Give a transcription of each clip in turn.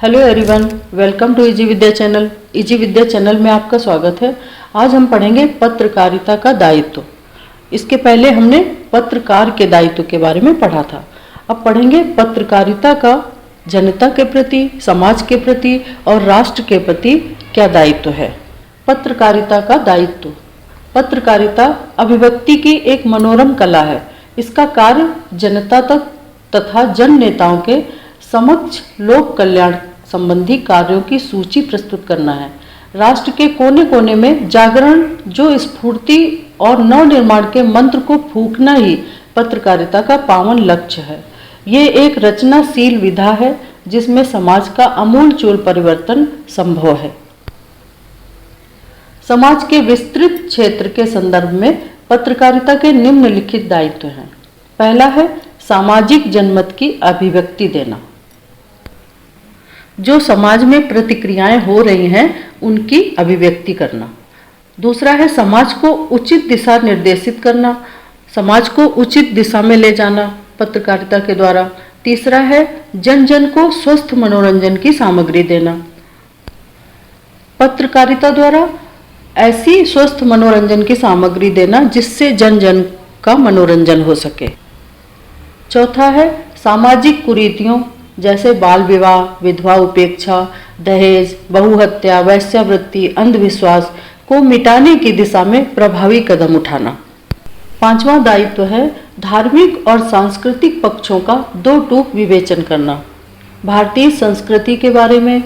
Hello everyone, welcome to easy Vidya channel. Easy Vidya channel में आपका स्वागत है। आज हम पढ़ेंगे पत्रकारिता का दायित्व। इसके पहले हमने पत्रकार के दायित्व के बारे में पढ़ा था। अब पढ़ेंगे पत्रकारिता का जनता के प्रति, समाज के प्रति और राष्ट्र के प्रति क्या दायित्व है। पत्रकारिता का दायित्व। पत्रकारिता अभिव्यक्ति की एक मनोरम कला है। इसका कार्य जनता तक तथा जन नेताओं के समक्ष लोक कल्याण संबंधी कार्यों की सूची प्रस्तुत करना है। राष्ट्र के कोने कोने में जागरण, जो स्फूर्ति और नवनिर्माण के मंत्र को फूंकना ही पत्रकारिता का पावन लक्ष्य है। ये एक रचनाशील विधा है जिसमें समाज का आमूलचूल परिवर्तन संभव है। समाज के विस्तृत क्षेत्र के संदर्भ में पत्रकारिता के निम्नलिखित दायित्व हैं। पहला है सामाजिक जनमत की अभिव्यक्ति देना। जो समाज में प्रतिक्रियाएं हो रही हैं उनकी अभिव्यक्ति करना। दूसरा है समाज को उचित दिशा निर्देशित करना, समाज को उचित दिशा में ले जाना पत्रकारिता के द्वारा। तीसरा है जन जन को स्वस्थ मनोरंजन की सामग्री देना। पत्रकारिता द्वारा ऐसी स्वस्थ मनोरंजन की सामग्री देना जिससे जन जन का मनोरंजन हो सके। चौथा है सामाजिक कुरीतियों जैसे बाल विवाह, विधवा उपेक्षा, दहेज, बहुहत्या, वैश्यावृत्ति, अंधविश्वास को मिटाने की दिशा में प्रभावी कदम उठाना। पांचवा दायित्व है धार्मिक और सांस्कृतिक पक्षों का दो टूक विवेचन करना। भारतीय संस्कृति के बारे में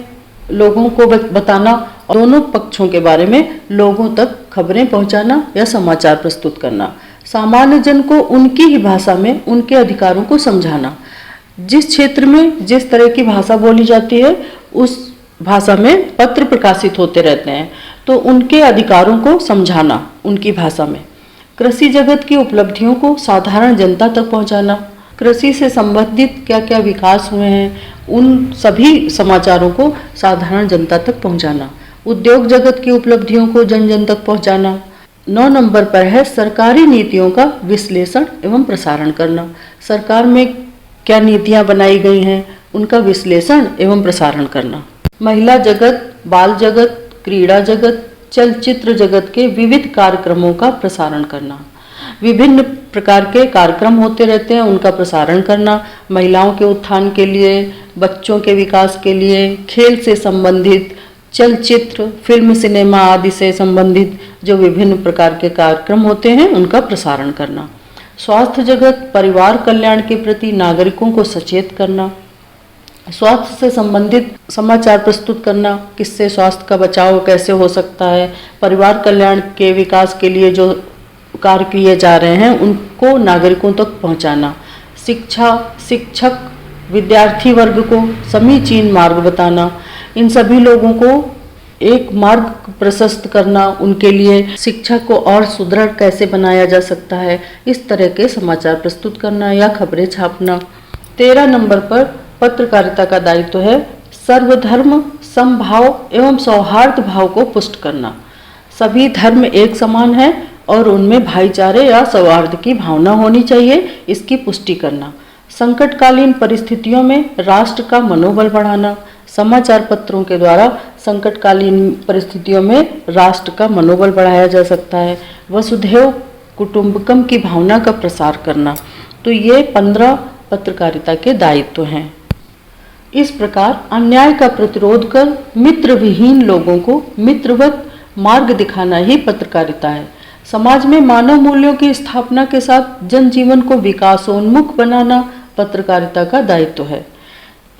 लोगों को बताना और दोनों पक्षों के बारे में लोगों तक खबरें पहुंचाना या समाचार प्रस्तुत करना। सामान्य जन को उनकी ही भाषा में उनके अधिकारों को समझाना। जिस क्षेत्र में जिस तरह की भाषा बोली जाती है उस भाषा में पत्र प्रकाशित होते रहते हैं, तो उनके अधिकारों को समझाना उनकी भाषा में। कृषि जगत की उपलब्धियों को साधारण जनता तक पहुंचाना। कृषि से संबंधित क्या क्या विकास हुए हैं उन सभी समाचारों को साधारण जनता तक पहुंचाना। उद्योग जगत की उपलब्धियों को जन जन तक पहुंचाना। 9 नंबर पर है सरकारी नीतियों का विश्लेषण एवं प्रसारण करना। सरकार में क्या नीतियां बनाई गई हैं उनका विश्लेषण एवं प्रसारण करना। महिला जगत, बाल जगत, क्रीड़ा जगत, चलचित्र जगत के विविध कार्यक्रमों का प्रसारण करना। विभिन्न प्रकार के कार्यक्रम होते रहते हैं, उनका प्रसारण करना। महिलाओं के उत्थान के लिए, बच्चों के विकास के लिए, खेल से संबंधित, चलचित्र, फिल्म, सिनेमा आदि से संबंधित जो विभिन्न प्रकार के कार्यक्रम होते हैं उनका प्रसारण करना। स्वास्थ्य जगत, परिवार कल्याण के प्रति नागरिकों को सचेत करना। स्वास्थ्य से संबंधित समाचार प्रस्तुत करना, किससे स्वास्थ्य का बचाव कैसे हो सकता है, परिवार कल्याण के विकास के लिए जो कार्य किए जा रहे हैं उनको नागरिकों तक पहुंचाना। शिक्षा, शिक्षक, विद्यार्थी वर्ग को समीचीन मार्ग बताना। इन सभी लोगों को एक मार्ग प्रशस्त करना, उनके लिए शिक्षा को और सुदृढ़ कैसे बनाया जा सकता है, इस तरह के समाचार प्रस्तुत करना या खबरें छापना। 13 नंबर पर पत्रकारिता का दायित्व है सर्वधर्म समभाव एवं सौहार्द भाव को पुष्ट करना। सभी धर्म एक समान है और उनमें भाईचारे या सौहार्द की भावना होनी चाहिए, इसकी पुष्टि करना। संकटकालीन परिस्थितियों में राष्ट्र का मनोबल बढ़ाना। समाचार पत्रों के द्वारा संकटकालीन परिस्थितियों में राष्ट्र का मनोबल बढ़ाया जा सकता है। वसुधैव कुटुंबकम की भावना का प्रसार करना। तो ये 15 पत्रकारिता के दायित्व हैं। इस प्रकार अन्याय का प्रतिरोध कर मित्र विहीन लोगों को मित्रवत मार्ग दिखाना ही पत्रकारिता है। समाज में मानव मूल्यों की स्थापना के साथ जनजीवन को विकासोन्मुख बनाना पत्रकारिता का दायित्व है।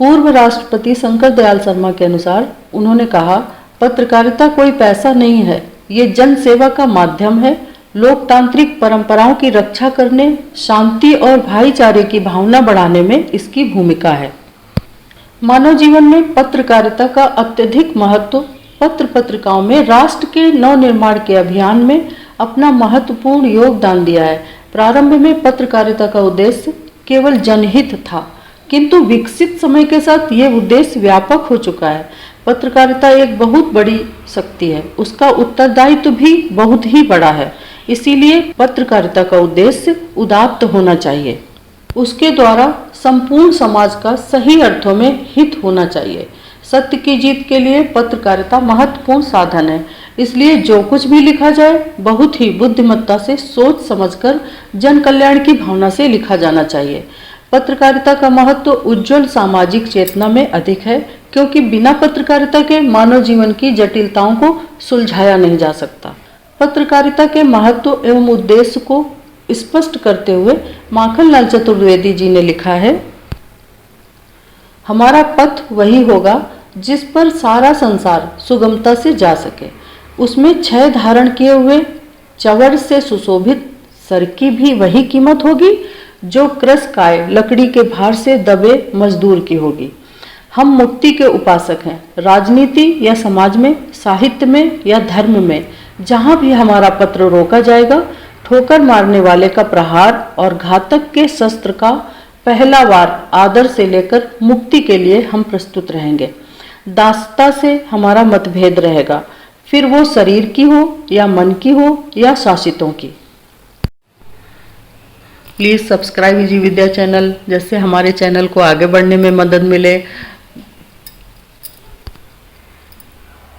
पूर्व राष्ट्रपति शंकर दयाल शर्मा के अनुसार उन्होंने कहा, पत्रकारिता कोई पैसा नहीं है, ये जन सेवा का माध्यम है। लोकतांत्रिक परंपराओं की रक्षा करने, शांति और भाईचारे की भावना बढ़ाने में इसकी भूमिका है। मानव जीवन में पत्रकारिता का अत्यधिक महत्व। पत्र पत्रिकाओं में राष्ट्र के नवनिर्माण के अभियान में अपना महत्वपूर्ण योगदान दिया है। प्रारंभ में पत्रकारिता का उद्देश्य केवल जनहित था, किंतु विकसित समय के साथ ये उद्देश्य व्यापक हो चुका है। पत्रकारिता एक बहुत बड़ी शक्ति है, उसका उत्तरदायित्व भी बहुत ही बड़ा है। इसीलिए पत्रकारिता का उद्देश्य उदात्त होना चाहिए। उसके द्वारा संपूर्ण समाज का सही अर्थों में हित होना चाहिए। सत्य की जीत के लिए पत्रकारिता महत्वपूर्ण साधन है। इसलिए जो कुछ भी लिखा जाए बहुत ही बुद्धिमत्ता से सोच समझकर जन कल्याण की भावना से लिखा जाना चाहिए। पत्रकारिता का महत्व उज्जवल सामाजिक चेतना में अधिक है, क्योंकि बिना पत्रकारिता के मानव जीवन की जटिलताओं को सुलझाया नहीं जा सकता। पत्रकारिता के महत्व एवं उद्देश्य को स्पष्ट करते हुए माखनलाल चतुर्वेदी जी ने लिखा है, हमारा पथ वही होगा जिस पर सारा संसार सुगमता से जा सके। उसमें 6 धारण किए हुए चवर से सुशोभित सर की भी वही कीमत होगी जो क्रसकाय लकड़ी के भार से दबे मजदूर की होगी। हम मुक्ति के उपासक हैं। राजनीति या समाज में, साहित्य में या धर्म में जहाँ भी हमारा पत्र रोका जाएगा, ठोकर मारने वाले का प्रहार और घातक के शस्त्र का पहला वार आदर से लेकर मुक्ति के लिए हम प्रस्तुत रहेंगे। दासता से हमारा मतभेद रहेगा, फिर वो शरीर की हो या मन की हो या शासितों की। Please subscribe easy Vidya channel, जिससे हमारे चैनल को आगे बढ़ने में मदद मिले।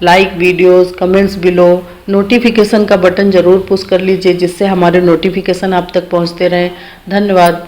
Like videos, comments below, notification का बटन जरूर पुश कर लीजिए, जिससे हमारे नोटिफिकेशन आप तक पहुंचते रहें। धन्यवाद।